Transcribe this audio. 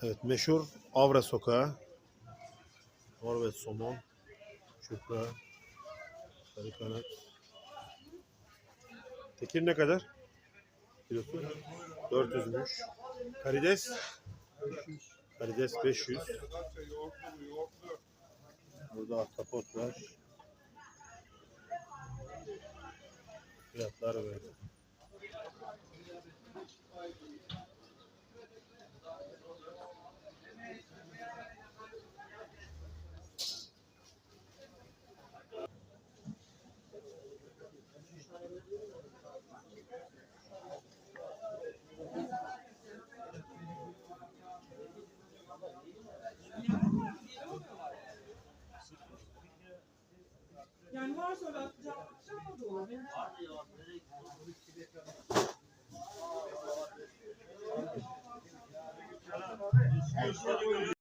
Evet, meşhur Avra Sokağı. Norveç somon, çupra, sarı kanat. Tekir ne kadar? Kilosu 400'müş. Karides? Karides 500. Burada ahtapot var. Fiyatlar böyle. Yani varsa öyle atacağım da olur.